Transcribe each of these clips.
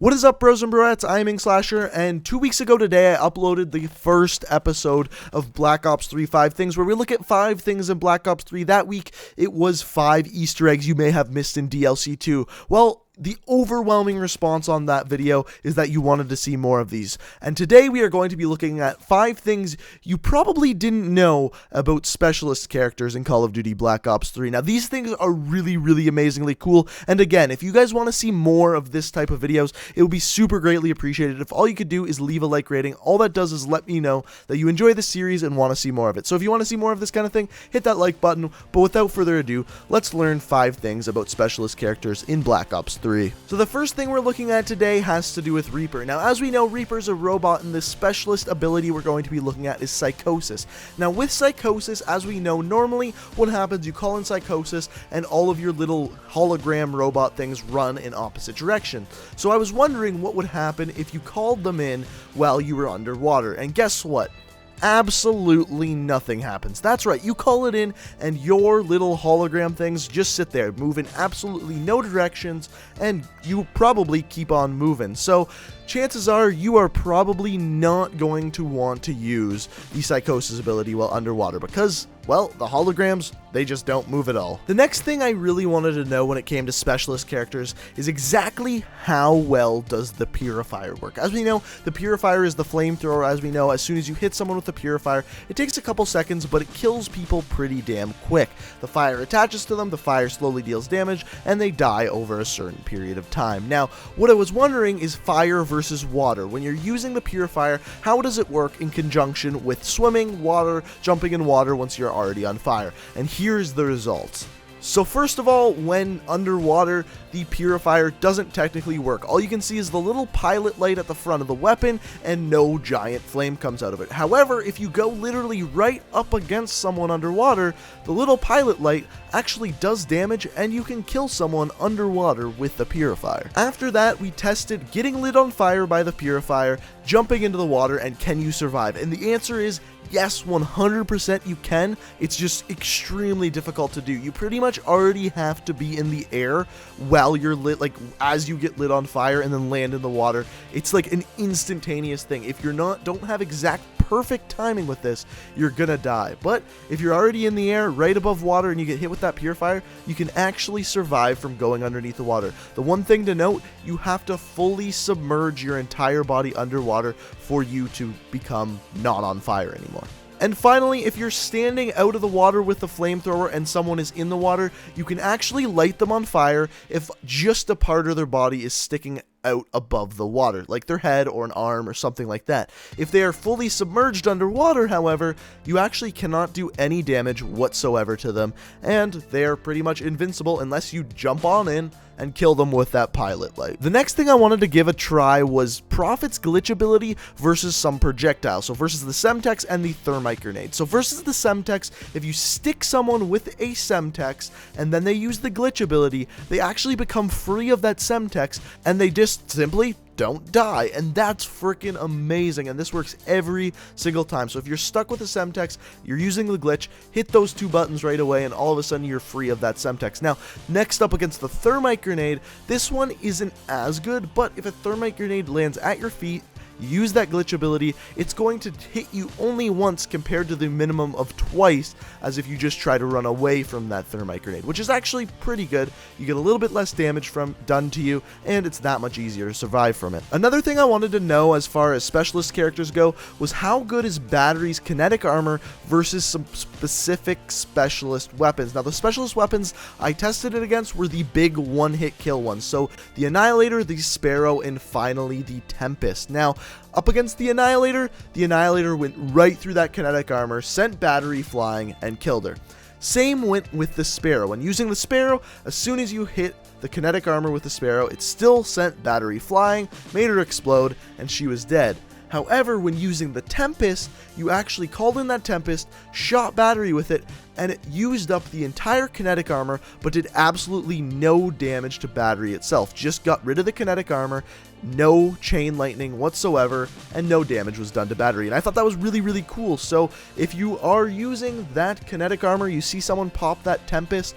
What is up, bros and broettes? I'm Inkslasher, and 2 weeks ago today, I uploaded the first episode of Black Ops 3 5 Things, where we look at 5 things in Black Ops 3. That week, it was 5 Easter eggs you may have missed in DLC 2. Well, the overwhelming response on that video is that you wanted to see more of these. And today we are going to be looking at 5 things you probably didn't know about specialist characters in Call of Duty Black Ops 3. Now, these things are really amazingly cool. And again, if you guys want to see more of this type of videos, it would be super greatly appreciated if all you could do is leave a like rating. All that does is let me know that you enjoy the series and want to see more of it. So if you want to see more of this kind of thing, hit that like button. But without further ado, let's learn 5 things about specialist characters in Black Ops 3. So the first thing we're looking at today has to do with Reaper. Now, as we know, Reaper's a robot, and the specialist ability we're going to be looking at is Psychosis. Now, with Psychosis, as we know, normally what happens, you call in Psychosis, and all of your little hologram robot things run in opposite direction. So I was wondering what would happen if you called them in while you were underwater, and guess what? Absolutely nothing happens. That's right, you call it in and your little hologram things just sit there, move in absolutely no directions, and you probably keep on moving. So chances are you are probably not going to want to use the Psychosis ability while underwater because, well, the holograms, they just don't move at all. The next thing I really wanted to know when it came to specialist characters is exactly how well does the Purifier work. As we know, the Purifier is the flamethrower. As we know, as soon as you hit someone with the Purifier, it takes a couple seconds, but it kills people pretty damn quick. The fire attaches to them, the fire slowly deals damage, and they die over a certain period of time. Now, what I was wondering is fire versus water. When you're using the Purifier, how does it work in conjunction with swimming, water, jumping in water once you're already on fire? And here's the results. So first of all, when underwater, the Purifier doesn't technically work. All you can see is the little pilot light at the front of the weapon, and no giant flame comes out of it. However, if you go literally right up against someone underwater, the little pilot light actually does damage, and you can kill someone underwater with the Purifier. After that, we tested getting lit on fire by the Purifier, jumping into the water, and can you survive? And the answer is yes, 100% you can. It's just extremely difficult to do. You pretty much already have to be in the air while you're lit, like as you get lit on fire, and then land in the water. It's like an instantaneous thing. If you're don't have exact perfect timing with this, you're gonna die. But if you're already in the air right above water and you get hit with that Purifier, you can actually survive from going underneath the water. The one thing to note, you have to fully submerge your entire body underwater for you to become not on fire anymore. And finally, if you're standing out of the water with the flamethrower and someone is in the water, you can actually light them on fire if just a part of their body is sticking out above the water, like their head or an arm or something like that. If they are fully submerged underwater, however, you actually cannot do any damage whatsoever to them, and they are pretty much invincible unless you jump on in and kill them with that pilot light. The next thing I wanted to give a try was Prophet's glitch ability versus some projectiles. So versus the Semtex and the thermite grenade. So versus the Semtex, if you stick someone with a Semtex and then they use the glitch ability, they actually become free of that Semtex and they just simply don't die, and that's freaking amazing, and this works every single time. So if you're stuck with a Semtex, you're using the glitch, hit those 2 buttons right away, and all of a sudden you're free of that Semtex. Now, next up against the thermite grenade, this one isn't as good, but if a thermite grenade lands at your feet, use that glitch ability, it's going to hit you only once compared to the minimum of twice as if you just try to run away from that thermite grenade, which is actually pretty good. You get a little bit less damage done to you, and it's that much easier to survive from it. Another thing I wanted to know as far as specialist characters go was how good is Battery's kinetic armor versus some specific specialist weapons. Now, the specialist weapons I tested it against were the big one-hit kill ones, so the Annihilator, the Sparrow, and finally the Tempest. Now, up against the Annihilator went right through that kinetic armor, sent Battery flying, and killed her. Same went with the Sparrow, and using the Sparrow, as soon as you hit the kinetic armor with the Sparrow, it still sent Battery flying, made her explode, and she was dead. However, when using the Tempest, you actually called in that Tempest, shot Battery with it, and it used up the entire kinetic armor, but did absolutely no damage to Battery itself. Just got rid of the kinetic armor, no chain lightning whatsoever, and no damage was done to Battery. And I thought that was really cool. So if you are using that kinetic armor, you see someone pop that Tempest,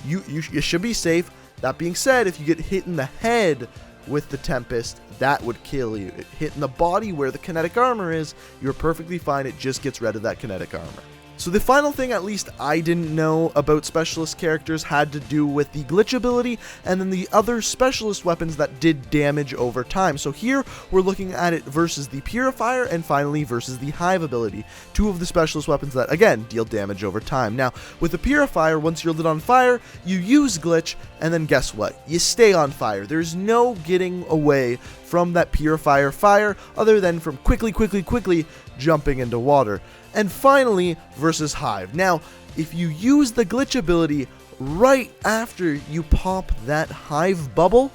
you should be safe. That being said, if you get hit in the head with the Tempest, that would kill you. It hit in the body where the kinetic armor is, you're perfectly fine, it just gets rid of that kinetic armor. So the final thing, at least I didn't know about specialist characters, had to do with the glitch ability and then the other specialist weapons that did damage over time. So here we're looking at it versus the Purifier and finally versus the Hive ability, two of the specialist weapons that again deal damage over time. Now with the Purifier, once you're lit on fire, you use glitch and then guess what? You stay on fire. There's no getting away from that Purifier fire other than from quickly jumping into water. And finally, versus Hive. Now, if you use the glitch ability right after you pop that Hive bubble,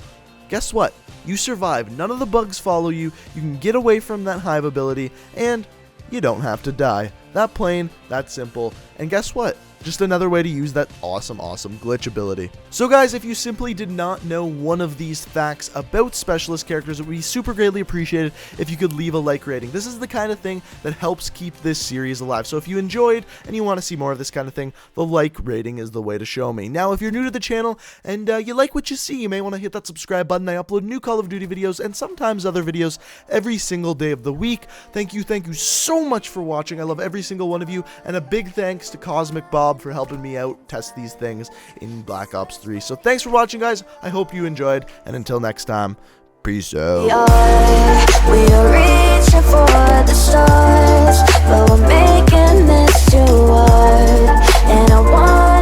guess what? You survive. None of the bugs follow you. You can get away from that Hive ability, and you don't have to die. That plain, that simple. And guess what? Just another way to use that awesome glitch ability. So guys, if you simply did not know one of these facts about specialist characters, it would be super greatly appreciated if you could leave a like rating. This is the kind of thing that helps keep this series alive. So if you enjoyed and you want to see more of this kind of thing, the like rating is the way to show me. Now, if you're new to the channel and you like what you see, you may want to hit that subscribe button. I upload new Call of Duty videos and sometimes other videos every single day of the week. Thank you so much for watching. I love every single one of you, and a big thanks to Cosmic Bob for helping me out test these things in Black Ops 3. So thanks for watching, guys. I hope you enjoyed, and until next time, peace out. We are reaching for the stars, but we're making this too hard, and I want